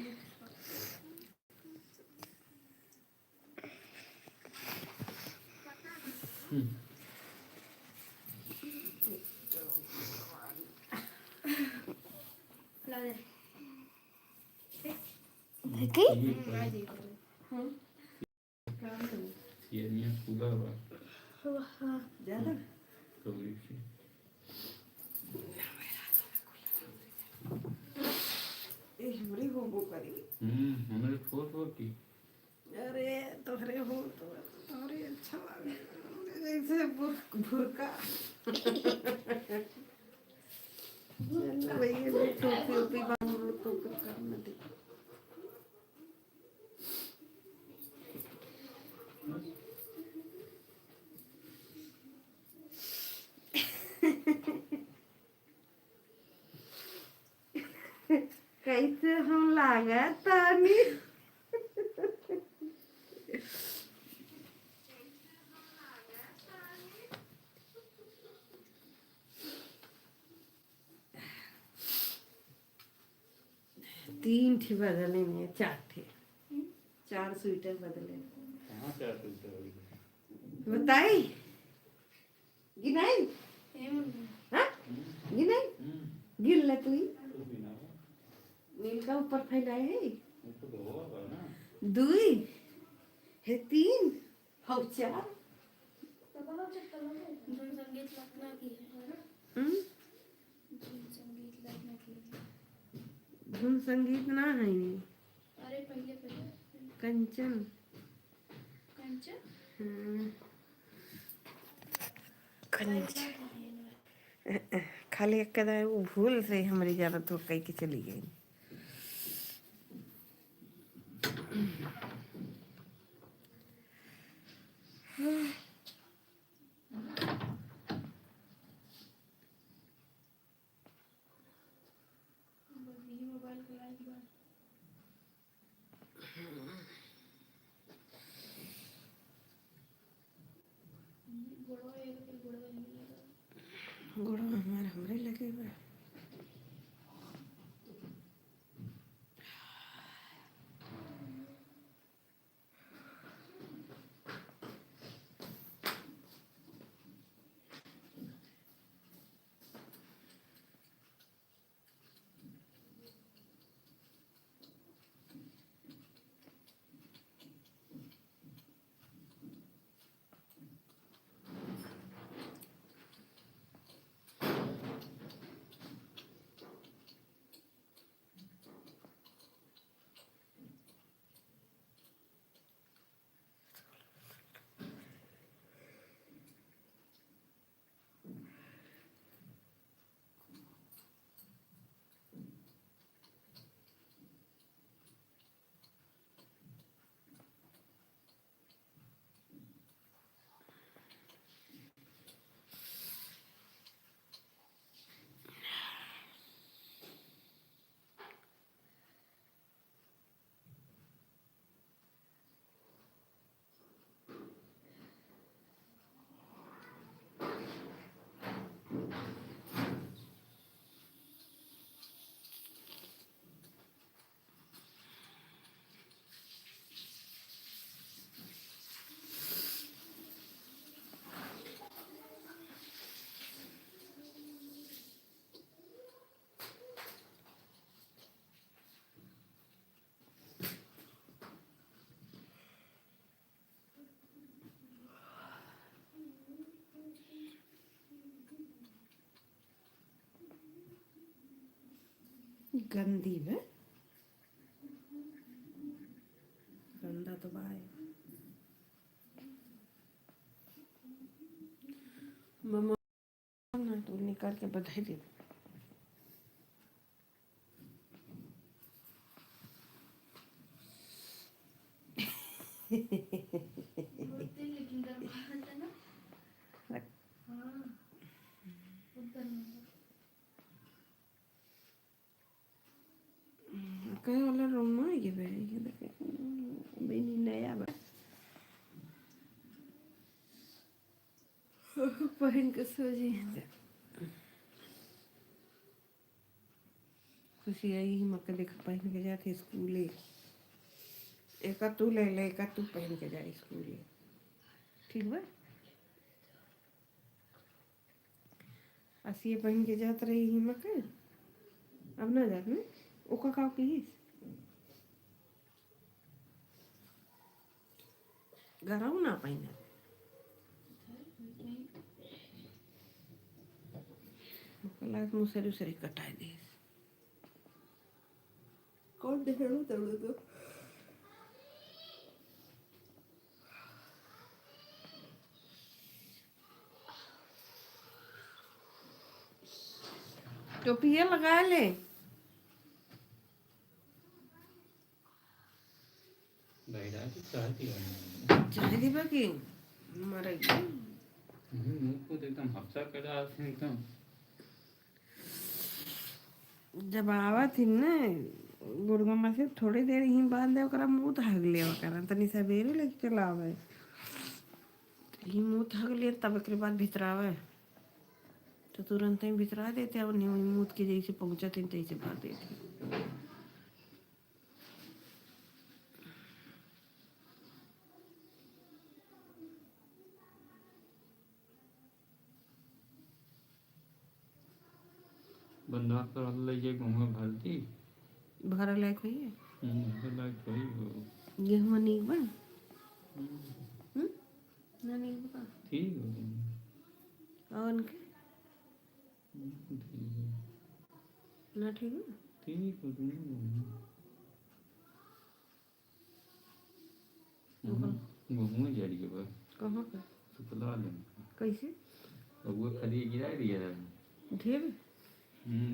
ला दे देखी ला दे ये नहीं पूरा हुआ ज्यादा कवरी से ये हमरे हो करी हमारे फोटो की अरे तोहरे हो तो तोहरे अच्छा लगे जैसे भुरका चल भैया टोपी ओपी बांध लो टोपी करना दे कैसे हम लागत तानी तीन ठे बदले में चार ठे चार स्वेटर बदले कहाँ क्या करते हो बताई गिनाई हाँ गिनाई गिन ले तू तो बिना नील का ऊपर फैलाए है वो तो होगा ना दुई है तीन हौ चार धुन संगीत लगना की है हम्म? धुन संगीत लगना की है धुन संगीत ना है अरे पहले पहले कंचन कंचन हाँ। कंचन खाली एक कदा वो भूल से हमारी जाना तो कहीं के चली गई यही मोबाइल का लाइट बा गोड़वा एक फिर गोड़वा नहीं लगा गोड़ा हमारे हमरे लगे बा गंदी है गंदा तो बाय मम्मा ना तो निकाल के बधाई दे होते लेकिन गर्म था ना हाँ कहीं वाला रूम में ये बे ये देखे बेनी नया बा पहन के सो जी खुशी आई ही मक्के देख पहन के जाते स्कूल एक तू ले ले एक तू पहन के जा स्कूल ठीक बा असिए पहन के जात रही ही मक्के अब ना जात में ओका का की गराऊ ना पहने लाइट मुसरी उसरी कटाई दी कौन देख रहा तब तो टोपिया लगा ले बैठा के चाहती है चाहे दी बाकी मर गई मुंह को एकदम हफ्सा करा एकदम जब आवा थी ना गुड़गमा से थोड़ी देर ही बाद दे ओकरा मुंह थक लिया करा तनी सवेरे लेके चलावे ही मुंह थक लिया तब एक बाद भितरावे तो तुरंत ही भितरा देते अब नहीं मुंह के जैसे पहुंचा तीन तैसे भर देते बंदा कर ले ये घूमे भरती भरा लायक हुई है लाइक वही हो गेहूं नहीं बा ना नहीं बा ठीक हो और उनके ठीक ना ठीक है ठीक हो घूमू जा रही है कहाँ पे सुपला ले कैसे वो खड़ी गिरा दिया ढेर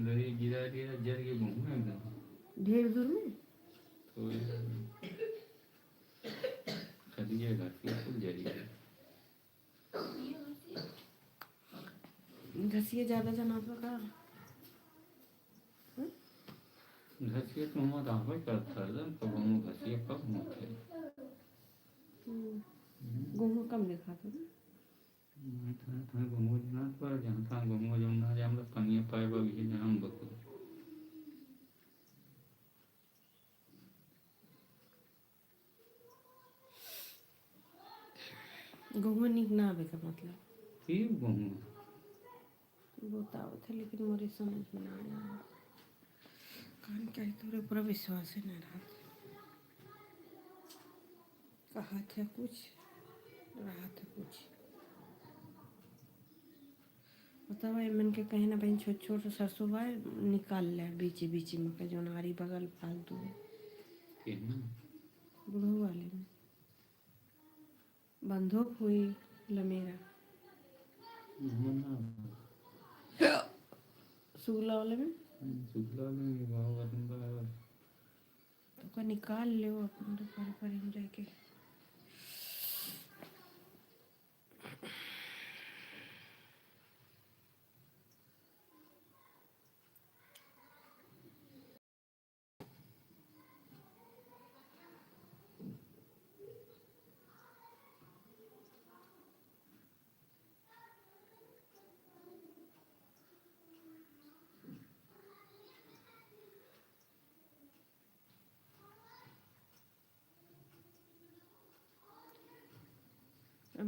दही गिरा दिया जल के घूमू एकदम ढेर दूर में तो खड़ी घर की फुल जा रही है घसिए ज्यादा जना का घसिए तो हम दावे करता है तो हम घसिए कब होते गेहूं कम देखा था था घूमो ना पर जहाँ था घूमो जो ना हम लोग पनिया पाए बगी जहाँ हम बको गेहूं निक ना आवे का मतलब ठीक घूमो बताओ थे लेकिन मोरे समझ में ना आया कान कहीं तोरे पूरा विश्वास ही नहीं रहा कहा था कुछ रहा था कुछ बताओ मन के कहीं ना कहीं छोट छोट सरसों बा निकाल ले बीची बीची में के जो नारी बगल फालतू है बुढ़ऊ वाले में बंधोक हुई लमेरा सुगला वाले में तो का निकाल ले अपन दोपहर पर हम जाके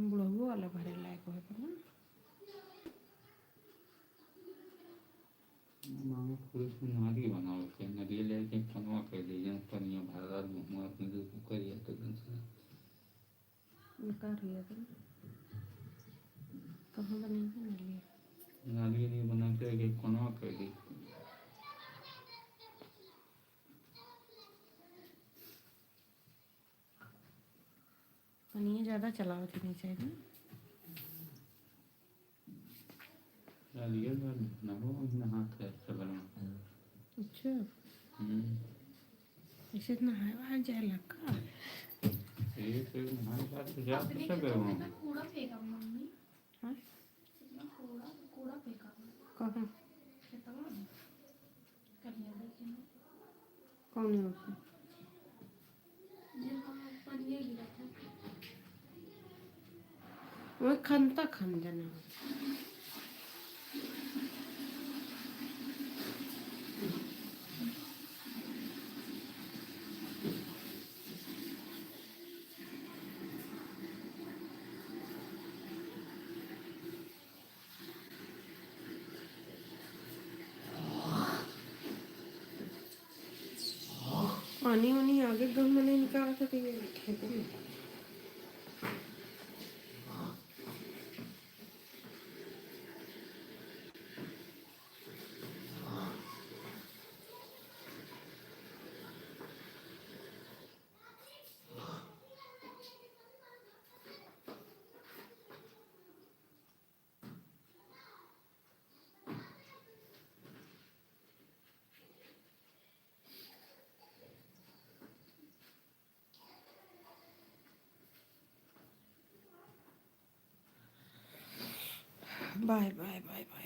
बुढ़ऊ वाला भरे लायक हो पर ना मांग पुरुष नारी बनाओ के नदी लेके पनवा कर दे जन पनिया भारत घूमो अपने जो करिए तो से निकाल लिया तुम कहाँ बनेगा ना लिए नाली नहीं बना के पनवा कर दी पनिया ज़्यादा चलाओ थी नहीं चाहिए नाली में नमो हाथ है चलना अच्छा इसे इतना हवा जाए लगा ये तो हमारे पास तो जा अपने सब है खेतों में वहाँ इतना कूड़ा फेंका मम्मी हाँ इतना कूड़ा कूड़ा फेंका कहाँ खेतवा में करिया देखे ना कौन है उसमें? जब हम पनीर गिरा था वो खनता खन जाना। पानी वानी आगे गम मैंने निकाला था तो ये खेत में। Bye bye bye bye.